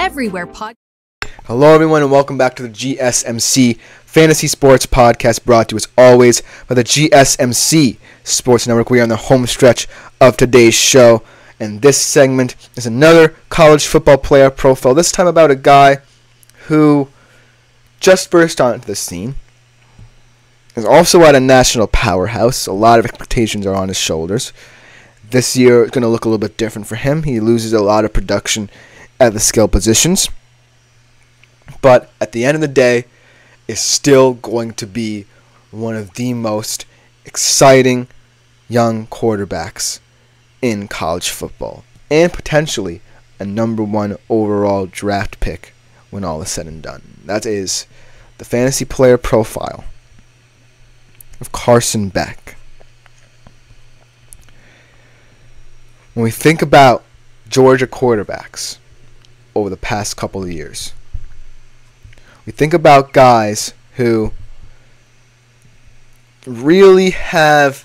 Everywhere Hello everyone and welcome back to the GSMC Fantasy Sports Podcast, brought to you as always by the GSMC Sports Network. We are on the home stretch of today's show, and this segment is another college football player profile, this time about a guy who just burst onto the scene, is also at a national powerhouse. A lot of expectations are on his shoulders. This year is going to look a little bit different for him. He loses a lot of production at the skill positions, but at the end of the day, is still going to be one of the most exciting young quarterbacks in college football, and potentially a number one overall draft pick when all is said and done. That is the fantasy player profile of Carson Beck. When we think about Georgia quarterbacks over the past couple of years, we think about guys who really have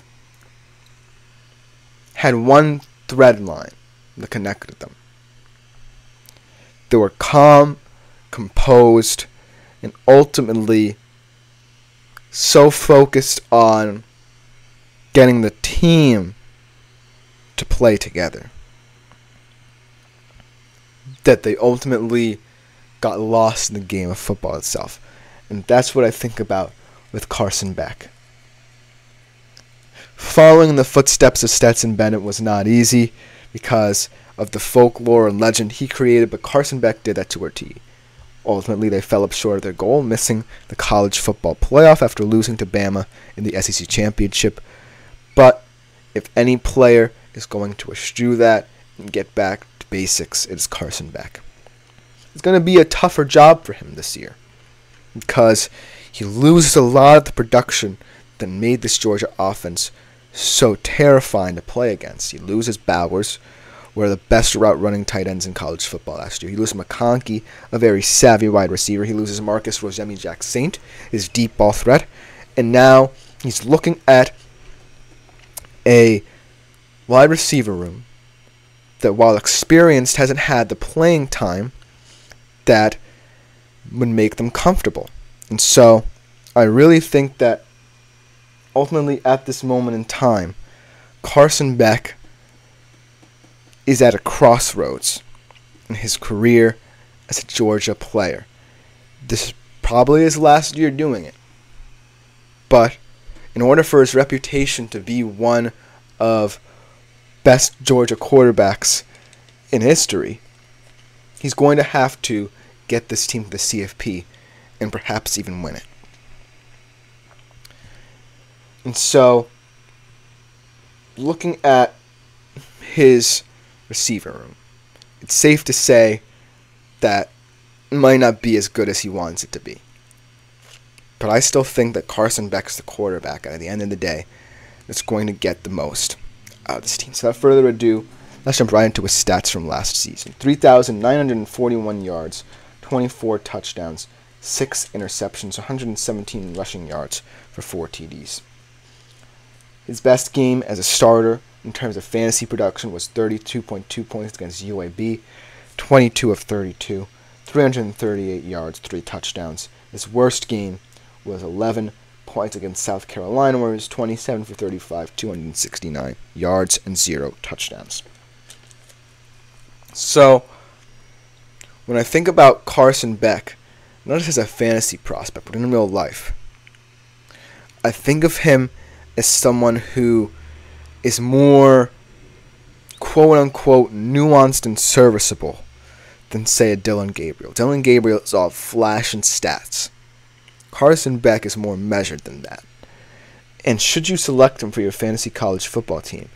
had one thread line that connected them. They were calm, composed, and ultimately so focused on getting the team to play together that they ultimately got lost in the game of football itself. And that's what I think about with Carson Beck. Following in the footsteps of Stetson Bennett was not easy because of the folklore and legend he created, but Carson Beck did that to a T. Ultimately, they fell up short of their goal, missing the college football playoff after losing to Bama in the SEC championship. But if any player is going to eschew that and get back to basics, it is Carson Beck. It's going to be a tougher job for him this year because he loses a lot of the production that made this Georgia offense so terrifying to play against. He loses Bowers, one of the best route running tight ends in college football last year. He loses McConkey, a very savvy wide receiver. He loses Marcus Rosemi-Jacksaint, his deep ball threat. And now he's looking at a wide receiver room that, while experienced, hasn't had the playing time that would make them comfortable. And so I really think that ultimately at this moment in time, Carson Beck is at a crossroads in his career as a Georgia player. This is probably his last year doing it. But in order for his reputation to be one of best Georgia quarterbacks in history, he's going to have to get this team to the CFP and perhaps even win it. And so, looking at his receiver room, it's safe to say that it might not be as good as he wants it to be. But I still think that Carson Beck's the quarterback, and at the end of the day, that's going to get the most out of this team. So without further ado, let's jump right into his stats from last season. 3,941 yards, 24 touchdowns, 6 interceptions, 117 rushing yards for 4 TDs. His best game as a starter in terms of fantasy production was 32.2 points against UAB, 22 of 32, 338 yards, 3 touchdowns. His worst game was 11 points against South Carolina, where he was 27 for 35, 269 yards, and 0 touchdowns. So, when I think about Carson Beck, not just as a fantasy prospect, but in real life, I think of him as someone who is more quote-unquote nuanced and serviceable than, say, a Dillon Gabriel. Dillon Gabriel is all flash and stats. Carson Beck is more measured than that. And should you select him for your fantasy college football team,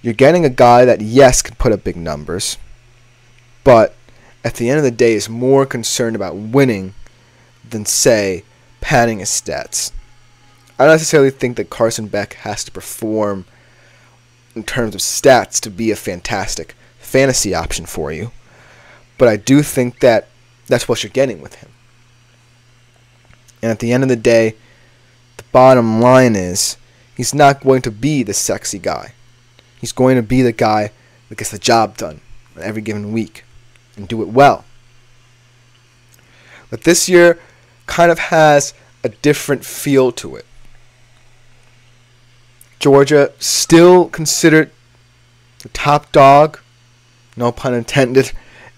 you're getting a guy that, yes, can put up big numbers, but at the end of the day is more concerned about winning than, say, padding his stats. I don't necessarily think that Carson Beck has to perform in terms of stats to be a fantastic fantasy option for you, but I do think that that's what you're getting with him. And at the end of the day, the bottom line is he's not going to be the sexy guy. He's going to be the guy that gets the job done every given week and do it well. But this year kind of has a different feel to it. Georgia still considered the top dog, no pun intended,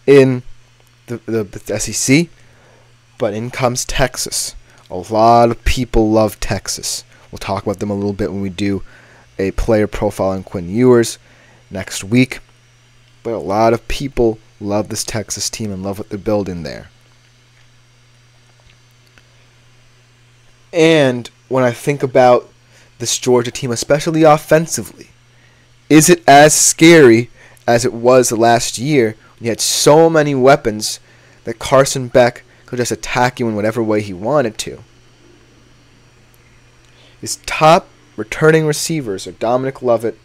in the SEC. But in comes Texas. A lot of people love Texas. We'll talk about them a little bit when we do a player profile on Quinn Ewers next week. But a lot of people love this Texas team and love what they're building there. And when I think about this Georgia team, especially offensively, is it as scary as it was last year? You had so many weapons that Carson Beck could just attack you in whatever way he wanted to. His top returning receivers are Dominic Lovett,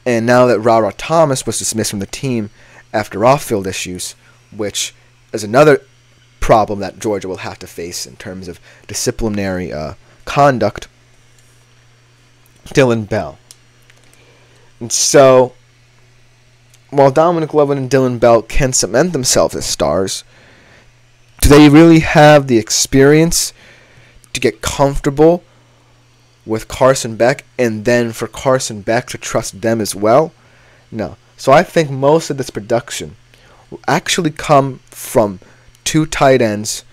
and now that Ra Thomas was dismissed from the team after off-field issues, which is another problem that Georgia will have to face in terms of disciplinary conduct, Dylan Bell. And so, while Dominic Lovett and Dylan Bell can cement themselves as stars, do they really have the experience to get comfortable with Carson Beck and then for Carson Beck to trust them as well? No. So I think most of this production will actually come from two tight ends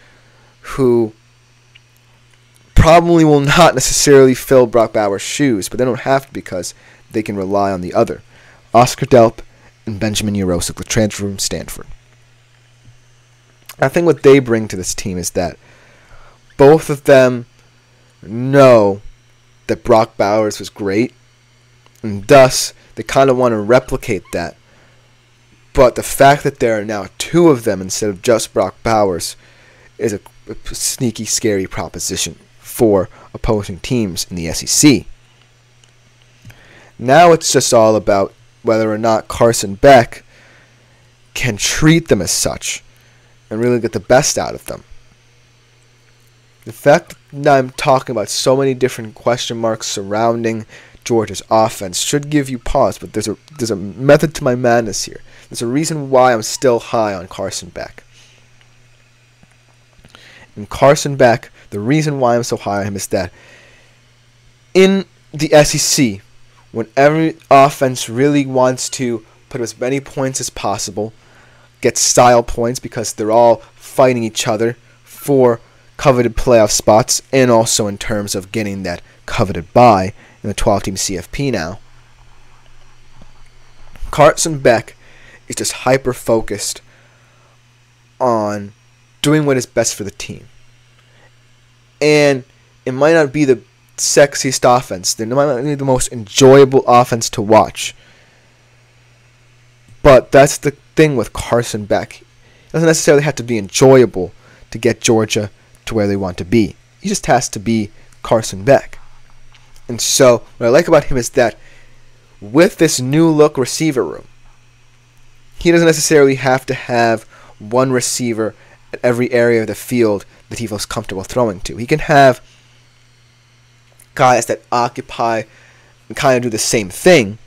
who probably will not necessarily fill Brock Bowers' shoes, but they don't have to because they can rely on the other. Oscar Delp and Benjamin Yurosek, the transfer from Stanford. I think what they bring to this team is that both of them know that Brock Bowers was great, and thus they kind of want to replicate that. But the fact that there are now two of them instead of just Brock Bowers is a sneaky, scary proposition for opposing teams in the SEC. Now it's just all about whether or not Carson Beck can treat them as such and really get the best out of them. The fact that I'm talking about so many different question marks surrounding Georgia's offense should give you pause, but there's a method to my madness here. There's a reason why I'm still high on Carson Beck. And Carson Beck, the reason why I'm so high on him is that in the SEC, when every offense really wants to put as many points as possible, get style points because they're all fighting each other for coveted playoff spots, and also in terms of getting that coveted bye in the 12-team CFP now, Carson Beck is just hyper-focused on doing what is best for the team. And it might not be the sexiest offense. It might not be the most enjoyable offense to watch. But that's the thing with Carson Beck. It doesn't necessarily have to be enjoyable to get Georgia to where they want to be. He just has to be Carson Beck. And so what I like about him is that with this new look receiver room, he doesn't necessarily have to have one receiver at every area of the field that he feels comfortable throwing to. He can have guys that occupy and kind of do the same thing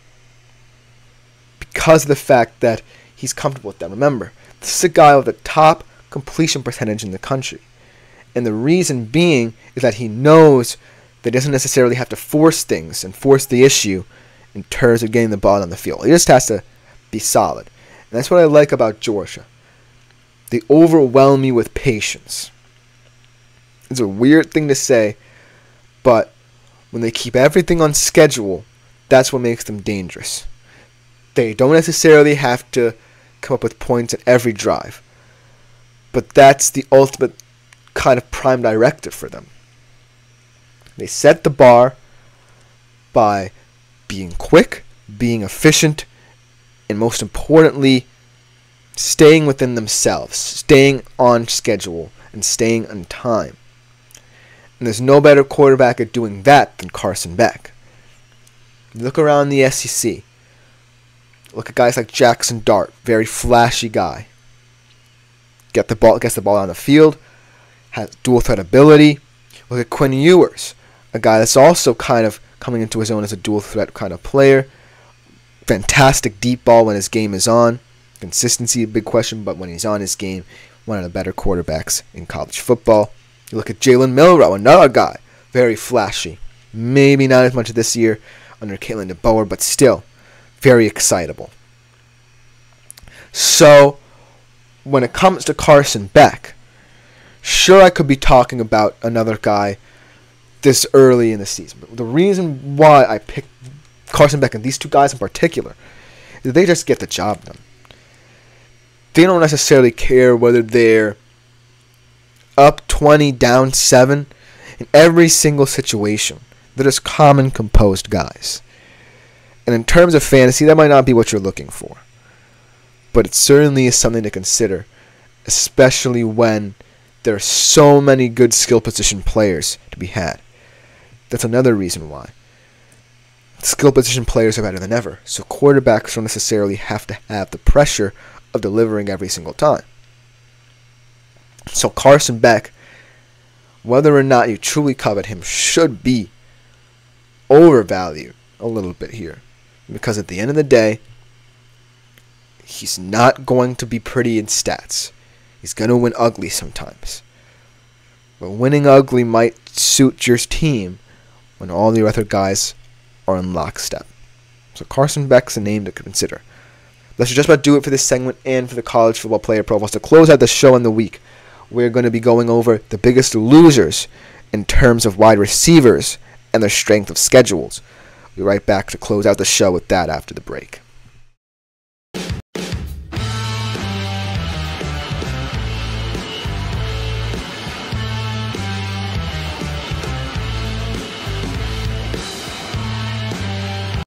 because of the fact that he's comfortable with them. Remember, this is a guy with the top completion percentage in the country. And the reason being is that he knows that he doesn't necessarily have to force things and force the issue in terms of getting the ball on the field. He just has to be solid. And that's what I like about Georgia. They overwhelm me with patience. It's a weird thing to say, but when they keep everything on schedule, that's what makes them dangerous. They don't necessarily have to come up with points at every drive, but that's the ultimate kind of prime directive for them. They set the bar by being quick, being efficient, and most importantly, staying within themselves, staying on schedule, and staying on time. And there's no better quarterback at doing that than Carson Beck. Look around the SEC. Look at guys like Jackson Dart, very flashy guy. Gets the ball on the field, has dual threat ability. Look at Quinn Ewers, a guy that's also kind of coming into his own as a dual threat kind of player. Fantastic deep ball when his game is on. Consistency, a big question, but when he's on his game, one of the better quarterbacks in college football. You look at Jalen Milroe, another guy, very flashy. Maybe not as much this year under Kalen DeBoer, but still very excitable. So, when it comes to Carson Beck, sure, I could be talking about another guy this early in the season. But the reason why I picked Carson Beck and these two guys in particular is they just get the job done. They don't necessarily care whether they're up 20, down 7. In every single situation, they're just common, composed guys. And in terms of fantasy, that might not be what you're looking for. But it certainly is something to consider, especially when there are so many good skill position players to be had. That's another reason why. Skill position players are better than ever, so quarterbacks don't necessarily have to have the pressure of delivering every single time. So Carson Beck, whether or not you truly covet him, should be overvalued a little bit here. Because at the end of the day, he's not going to be pretty in stats. He's going to win ugly sometimes. But winning ugly might suit your team when all the other guys are in lockstep. So Carson Beck's a name to consider. Let's just about do it for this segment and for the college football player profiles. To close out the show in the week, we're going to be going over the biggest losers in terms of wide receivers and their strength of schedules. We'll be right back to close out the show with that after the break.